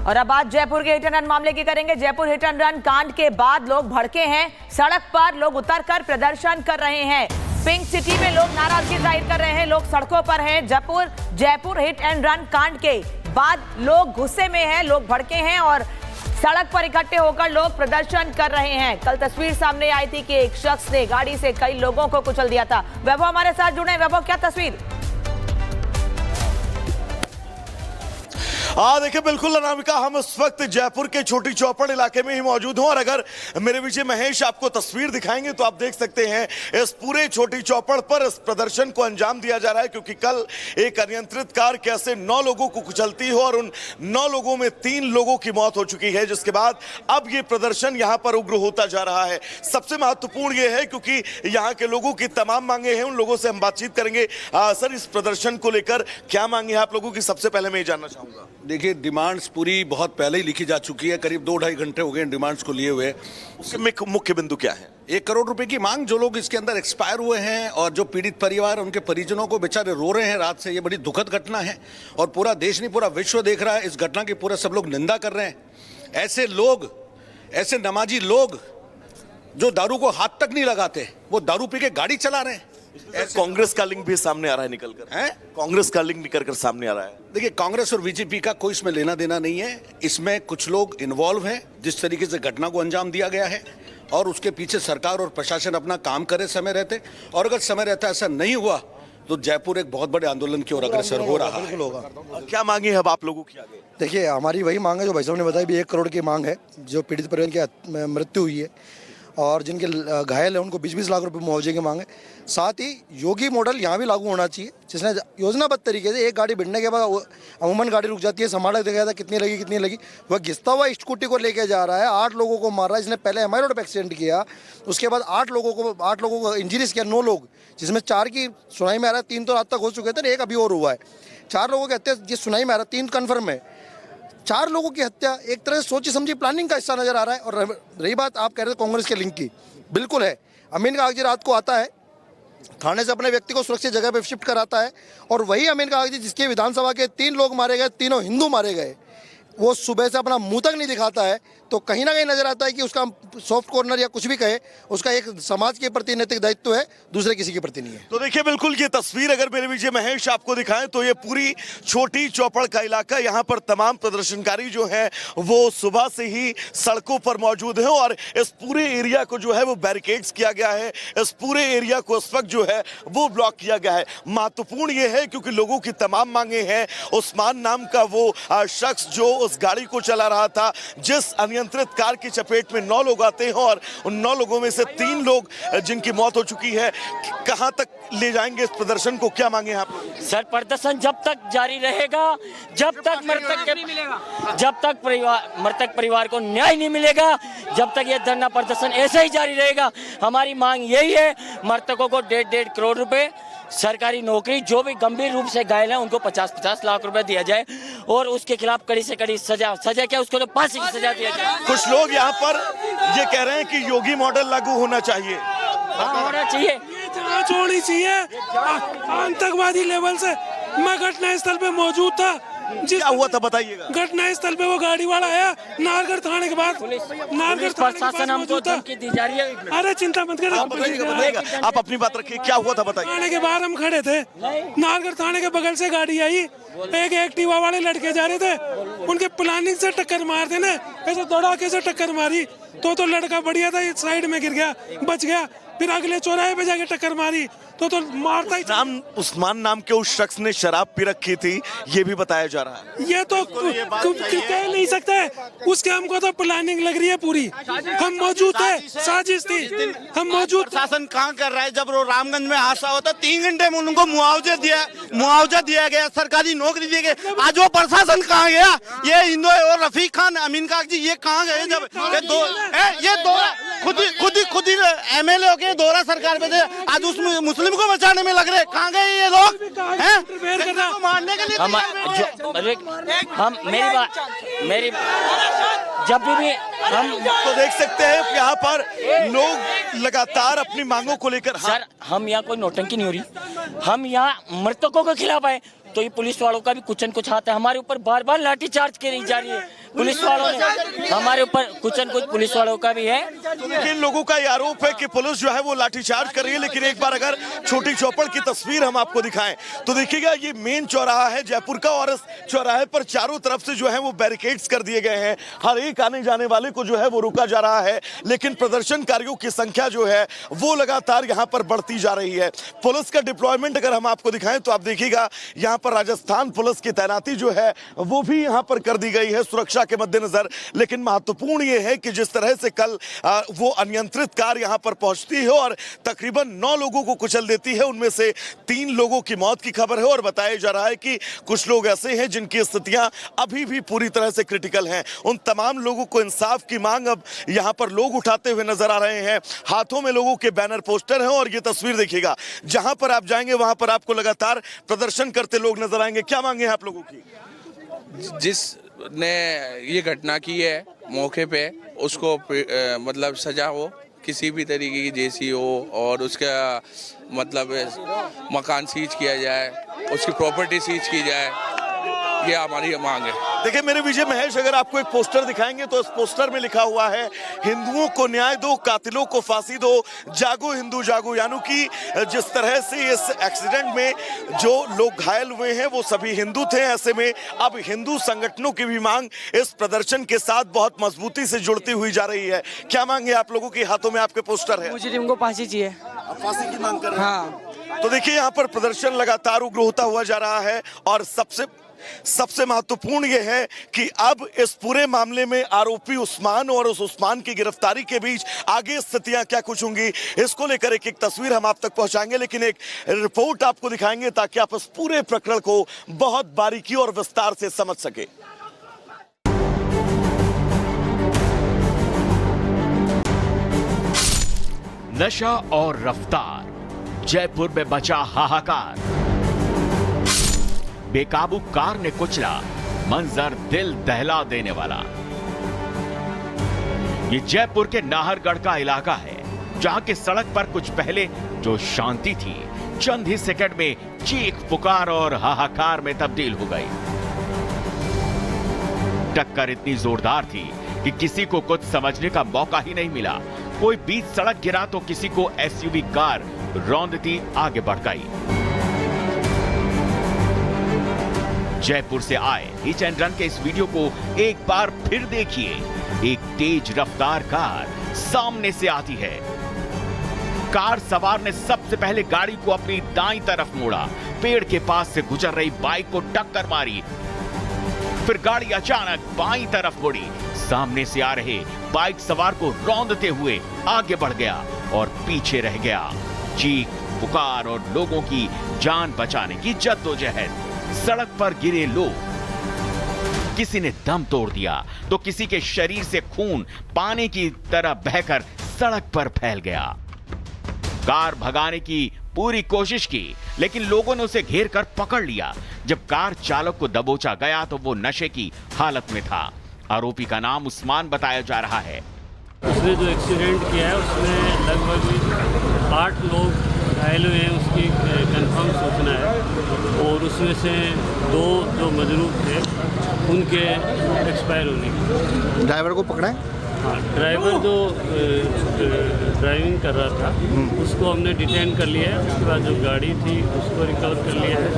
और अब बात जयपुर के हिट एंड रन मामले की करेंगे। जयपुर हिट एंड रन कांड के बाद लोग भड़के हैं, सड़क पर लोग उतरकर प्रदर्शन कर रहे हैं। पिंक सिटी में लोग नाराजगी जाहिर कर रहे हैं, लोग सड़कों पर हैं। जयपुर हिट एंड रन कांड के बाद लोग गुस्से में हैं, लोग भड़के हैं और सड़क पर इकट्ठे होकर लोग प्रदर्शन कर रहे हैं। कल तस्वीर सामने आई थी कि एक शख्स ने गाड़ी से कई लोगों को कुचल दिया था। वैभव हमारे साथ जुड़े हैं। वैभव, क्या तस्वीर? देखिए बिल्कुल अनामिका, हम इस वक्त जयपुर के छोटी चौपड़ इलाके में ही मौजूद हूं और अगर मेरे पीछे महेश आपको तस्वीर दिखाएंगे तो आप देख सकते हैं इस पूरे छोटी चौपड़ पर इस प्रदर्शन को अंजाम दिया जा रहा है, क्योंकि कल एक अनियंत्रित कार कैसे 9 लोगों को कुचलती हो और उन 9 लोगों में 3 लोगों की मौत हो चुकी है, जिसके बाद अब ये प्रदर्शन यहां पर उग्र होता जा रहा है। सबसे महत्वपूर्ण ये है क्योंकि यहां के लोगों की तमाम मांगे हैं, उन लोगों से हम बातचीत करेंगे। सर, इस प्रदर्शन को लेकर क्या मांगे हैं आप लोगों की? सबसे पहले मैं ये जानना चाहूंगा। देखिए, डिमांड्स पूरी बहुत पहले ही लिखी जा चुकी है, करीब 2-2.5 घंटे हो गए डिमांड्स को लिए हुए। मुख्य बिंदु क्या है? 1 करोड़ रुपए की मांग, जो लोग इसके अंदर एक्सपायर हुए हैं और जो पीड़ित परिवार उनके परिजनों को बेचारे रो रहे हैं रात से। ये बड़ी दुखद घटना है और पूरा देश नहीं, पूरा विश्व देख रहा है इस घटना की। पूरा सब लोग निंदा कर रहे हैं। ऐसे लोग, ऐसे नमाजी लोग जो दारू को हाथ तक नहीं लगाते, वो दारू पी के गाड़ी चला रहे हैं। कांग्रेस का लिंक भी सामने आ रहा है निकलकर, है कांग्रेस का लिंक निकलकर सामने आ रहा है। देखिए, कांग्रेस और बीजेपी का कोई इसमें लेना देना नहीं है। इसमें कुछ लोग इन्वॉल्व हैं, जिस तरीके से घटना को अंजाम दिया गया है, और उसके पीछे सरकार और प्रशासन अपना काम करे समय रहते। और अगर समय रहता ऐसा नहीं हुआ तो जयपुर एक बहुत बड़े आंदोलन की ओर अग्रसर हो रहा है। क्या मांगे अब आप लोगों की आगे? देखिए, हमारी वही मांग है जो भाई साहब ने बताया, भी 1 करोड़ की मांग है। जो पीड़ित परिवार की मृत्यु हुई है और जिनके घायल है उनको 20-20 लाख रुपए मुआवजे की मांग है। साथ ही योगी मॉडल यहाँ भी लागू होना चाहिए, जिसने योजनाबद्ध तरीके से एक गाड़ी भिड़ने के बाद अमूमन गाड़ी रुक जाती है, संभाला देखा जाता है कितनी लगी। वह घिसता हुआ स्कूटी को लेके जा रहा है, 8 लोगों को मार रहा है। जिसने पहले एमआई रोड पर एक्सीडेंट किया, उसके बाद 8 लोगों को इंजरीज किया, 9 लोग, जिसमें 4 की सुनाई में आ रहा है, 3 तो आज तक हो चुके थे, 1 अभी और हुआ है। 4 लोगों की हत्या जिस सुनाई में आ रहा है, 3 कन्फर्म है। 4 लोगों की हत्या एक तरह से सोची समझी प्लानिंग का हिस्सा नजर आ रहा है। और रही बात आप कह रहे थे कांग्रेस के लिंक की, बिल्कुल है। अमीन कागजी रात को आता है, थाने से अपने व्यक्ति को सुरक्षित जगह पे शिफ्ट कराता है, और वही अमीन कागजी जिसके विधानसभा के 3 लोग मारे गए, तीनों हिंदू मारे गए, वो सुबह से अपना मुंह तक नहीं दिखाता है। तो कहीं ना कहीं नजर आता है कि उसका सॉफ्ट कॉर्नर या कुछ भी कहे, उसका एक समाज के प्रति नैतिक दायित्व है, दूसरे किसी के प्रति नहीं है। तो देखिए, बिल्कुल ये तस्वीर अगर मेरे पीछे महेश आपको दिखाएं तो ये पूरी छोटी चौपड़ का इलाका, यहाँ पर तमाम प्रदर्शनकारी जो है वो सुबह से ही सड़कों पर मौजूद है और इस पूरे एरिया को जो है वो बैरिकेड्स किया गया है। इस पूरे एरिया को इस वक्त जो है वो ब्लॉक किया गया है। महत्वपूर्ण ये है क्योंकि लोगों की तमाम मांगे हैं। उस्मान नाम का वो शख्स जो उस गाड़ी को चला रहा था, जिस अनियंत्रित कार की चपेट में 9 लोग आते हैं और उन 9 लोगों में से 3 लोग जिनकी मौत हो चुकी है। कहां तक ले जाएंगे इस प्रदर्शन को? क्या मांगे आप लोग? सर, प्रदर्शन जब तक जारी रहेगा, जब तक मृतक परिवार को न्याय नहीं मिलेगा, जब तक ये धरना प्रदर्शन ऐसे ही जारी रहेगा। हमारी मांग यही है, मृतकों को 1.5 करोड़ रुपए, सरकारी नौकरी, जो भी गंभीर रूप से घायल हैं उनको 50-50 लाख रुपए दिया जाए और उसके खिलाफ कड़ी से कड़ी सजा क्या, उसको तो फांसी की सजा दिया जाए। कुछ लोग यहाँ पर ये कह रहे हैं कि योगी मॉडल लागू होना चाहिए। हाँ, होना चाहिए, जांच होनी चाहिए आतंकवादी लेवल से। मैं घटना स्थल पे मौजूद था। क्या हुआ था बताइएगा? घटना स्थल पे वो गाड़ी वाला आया नारगढ़ थाने के बाद, नारगढ़ प्रशासन हमको धमकी दी जा रही है। अरे चिंता मत कर, आप अपनी बात रखिए, क्या हुआ था बताइए। थाने के बाहर हम खड़े थे, नारगढ़ थाने के बगल से गाड़ी आई, एक एक्टिवा वाले लड़के जा रहे थे, उनके प्लानिंग से टक्कर मार देने, ऐसे दौड़ाके से टक्कर मारी तो लड़का बढ़िया था, साइड में गिर गया, बच गया। फिर अगले चौराहे पे जाके टक्कर मारी तो मारता ही। उस्मान नाम के उस शख्स ने शराब पी रखी थी, ये भी बताया जा रहा है। ये तो कह नहीं सकते, उसके हमको तो प्लानिंग लग रही है पूरी। हम मौजूद थे, साजिश थी, हम मौजूद। प्रशासन कहाँ कर रहा है? जब वो रामगंज में हादसा होता 3 घंटे में उनको मुआवजा दिया गया, सरकारी नौकरी दी गई। आज वो प्रशासन कहाँ गया? ये हिंदू और रफीक खान, अमीन कागजी, ये कहाँ गए? जब ये दो खुद ही MLA के दौरा सरकार पे थे, आज उस मुस्लिम को बचाने में लग रहे। कहाँ गए ये लोग? हैं मारने के लिए मेरी जब भी हम तो देख सकते हैं यहाँ पर लोग लगातार अपनी मांगों को लेकर। सर, हम यहाँ कोई नौटंकी नहीं हो रही, हम यहाँ मृतकों के खिलाफ आए। तो ये पुलिस वालों का भी कुछ न कुछ हाथ है। हमारे ऊपर बार बार लाठीचार्ज की जा रही है। पुलिस वालों ने हमारे ऊपर कुछ न कुछ पुलिस वालों का भी है। तो देखिए, लोगों का ये आरोप है कि पुलिस जो है वो लाठीचार्ज कर रही है। लेकिन एक बार अगर छोटी चौपड़ की तस्वीर हम आपको दिखाएं तो देखिएगा, ये मेन चौराहा है जयपुर का और इस चौराहे पर चारों तरफ से जो है वो बैरिकेड्स कर दिए गए हैं। हर एक आने जाने वाले को जो है वो रोका जा रहा है। लेकिन प्रदर्शनकारियों की संख्या जो है वो लगातार यहाँ पर बढ़ती जा रही है। पुलिस का डिप्लॉयमेंट अगर हम आपको दिखाएं तो आप देखिएगा, यहाँ पर राजस्थान पुलिस की तैनाती जो है वो भी यहाँ पर कर दी गई है सुरक्षा के मद्देनजर। लेकिन महत्वपूर्ण ये है कि जिस तरह से कल वो अनियंत्रित कार यहाँ पर पहुंचती है और तकरीबन 9 लोगों को कुचल देती है, उनमें से 3 लोगों की मौत की खबर है। और बताया जा रहा है कि कुछ लोग ऐसे हैं जिनकी स्थितियां अभी भी पूरी तरह से क्रिटिकल हैं। उन तमाम लोगों को इंसाफ की मांग अब यहाँ पर लोग उठाते हुए नजर आ रहे हैं। हाथों में लोगों के बैनर पोस्टर हैं और ये तस्वीर देखिएगा, जहां पर आप जाएंगे वहां पर आपको लगातार प्रदर्शन करते लोग नजर आएंगे। क्या मांगे हैं आप लोगों की? जिसने ये घटना की है मौके पे उसको मतलब सजा हो, किसी भी तरीके की जैसी हो, और उसका मतलब मकान सीज किया जाए, उसकी प्रॉपर्टी सीज की जाए, ये हमारी मांग है। देखिए मेरे विजय महेश, अगर आपको एक पोस्टर दिखाएंगे तो इस पोस्टर में लिखा हुआ है, हिंदुओं को न्याय दो, कातिलों को फांसी दो, जागो हिंदू जागो। यानी कि जिस तरह से इस एक्सीडेंट में जो लोग घायल हुए हैं वो सभी हिंदू थे। ऐसे में अब हिंदू संगठनों की भी मांग इस प्रदर्शन के साथ बहुत मजबूती से जुड़ती हुई जा रही है। क्या मांग है आप लोगों की? हाथों में आपके पोस्टर है। मुझे उनको फांसी चाहिए। फांसी की मांग कर रहे हैं? हाँ। तो देखिए, यहाँ पर प्रदर्शन लगातार उग्र होता हुआ जा रहा है और सबसे महत्वपूर्ण यह है कि अब इस पूरे मामले में आरोपी उस्मान और उस उस्मान की गिरफ्तारी के बीच आगे स्थितियां क्या कुछ होंगी, इसको लेकर एक तस्वीर हम आप तक पहुंचाएंगे। लेकिन एक रिपोर्ट आपको दिखाएंगे ताकि आप इस पूरे प्रकरण को बहुत बारीकी और विस्तार से समझ सके। नशा और रफ्तार, जयपुर में बचा हाहाकार। बेकाबू कार ने कुचला, मंजर दिल दहला देने वाला। ये जयपुर के नाहरगढ़ का इलाका है, जहां की सड़क पर कुछ पहले जो शांति थी, चंद ही सेकंड में चीख पुकार और हाहाकार में तब्दील हो गई। टक्कर इतनी जोरदार थी कि किसी को कुछ समझने का मौका ही नहीं मिला। कोई बीच सड़क गिरा तो किसी को एसयूवी कार रौंदती आगे बढ़ गई। जयपुर से आए हिट एंड रन के इस वीडियो को एक बार फिर देखिए। एक तेज रफ्तार कार सामने से आती है। कार सवार ने सबसे पहले गाड़ी को अपनी दाईं तरफ मोड़ा, पेड़ के पास से गुजर रही बाइक को टक्कर मारी। फिर गाड़ी अचानक बाईं तरफ मुड़ी, सामने से आ रहे बाइक सवार को रौंदते हुए आगे बढ़ गया और पीछे रह गया। चीख पुकार और लोगों की जान बचाने की जद्दोजहद। सड़क पर गिरे लोग, किसी ने दम तोड़ दिया तो किसी के शरीर से खून पानी की तरह बहकर सड़क पर फैल गया। कार भगाने की पूरी कोशिश की, लेकिन लोगों ने उसे घेर कर पकड़ लिया। जब कार चालक को दबोचा गया तो वो नशे की हालत में था। आरोपी का नाम उस्मान बताया जा रहा है। उसने जो एक्सीडेंट किया है उसमें लगभग 8 लोग घायल हुए हैं, उसकी कंफर्म सूचना है। और उसमें से 2 जो मजरूब थे उनके एक्सपायर होने की। ड्राइवर को पकड़ा है? हाँ, ड्राइवर जो ड्राइविंग कर रहा था उसको हमने डिटेन कर लिया है। उसके बाद जो गाड़ी थी उसको रिकवर कर लिया है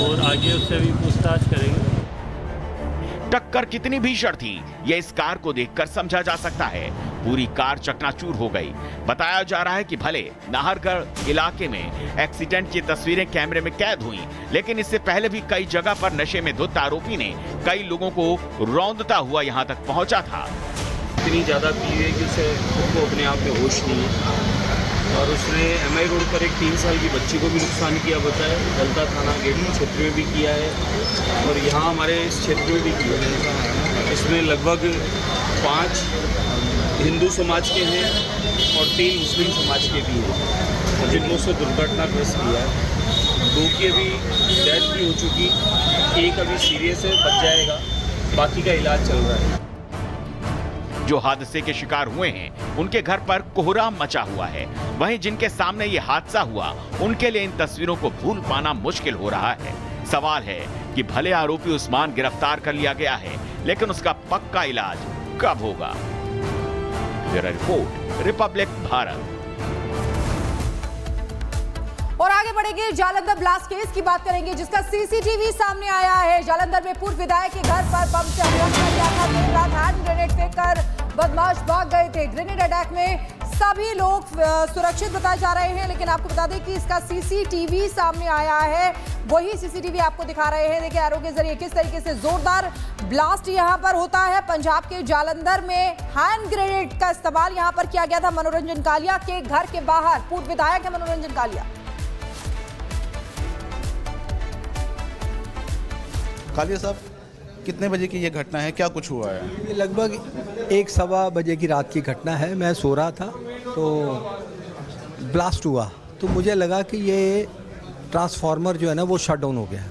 और आगे उससे भी पूछताछ करेंगे। टक्कर कितनी भीषण थी यह इस कार को देखकर समझा जा सकता है। पूरी कार चकनाचूर हो गई। बताया जा रहा है कि भले नाहरगढ़ इलाके में एक्सीडेंट की तस्वीरें कैमरे में कैद हुई, लेकिन इससे पहले भी कई जगह पर नशे में धुत आरोपी ने कई लोगों को रौंदता हुआ यहां तक पहुंचा था। इतनी ज्यादा पी है कि उसे खुद को अपने आप में होश नहीं है और उसने एमआई रोड पर एक 3 साल की बच्ची को भी नुकसान किया बताया। दलता थाना गेट क्षेत्र में भी किया है और यहाँ हमारे इस क्षेत्र में भी किया है। इसमें लगभग 5 हिंदू समाज के हैं और 3 मुस्लिम समाज के भी हैं, जिनको से दुर्घटनाग्रस्त किया है। 2 की अभी डेथ भी हो चुकी, एक अभी सीरियस है, बच जाएगा, बाकी का इलाज चल रहा है। जो हादसे के शिकार हुए हैं उनके घर पर कोहराम मचा हुआ है। वहीं जिनके सामने ये हादसा हुआ उनके लिए इन तस्वीरों को भूल पाना मुश्किल हो रहा है। सवाल है कि भले आरोपी उस्मान गिरफ्तार कर लिया गया है, लेकिन उसका पक्का इलाज कब होगा? Bureau report, Republic Bharat. और आगे बढ़ेंगे, जालंधर ब्लास्ट केस की बात करेंगे जिसका सीसीटीवी सामने आया है। जालंधर में पूर्व विधायक के घर पर बम से हमला किया था। देर रात हैंड ग्रेनेड फेंककर बदमाश भाग गए थे। ग्रेनेड अटैक में सभी लोग सुरक्षित बताए जा रहे हैं, लेकिन आपको बता दें कि इसका सीसीटीवी सामने आया है। वही सीसीटीवी आपको दिखा रहे हैं। देखिए एरो के जरिए किस तरीके से जोरदार ब्लास्ट यहां पर होता है। पंजाब के जालंधर में हैंड ग्रेनेड का इस्तेमाल यहां पर किया गया था। मनोरंजन कालिया के घर के बाहर, पूर्व विधायक है मनोरंजन कालिया। कालिया साहब, कितने बजे की ये घटना है, क्या कुछ हुआ है? ये लगभग 1-1:15 बजे की रात की घटना है। मैं सो रहा था तो ब्लास्ट हुआ, तो मुझे लगा कि ये ट्रांसफार्मर जो है ना वो शट डाउन हो गया।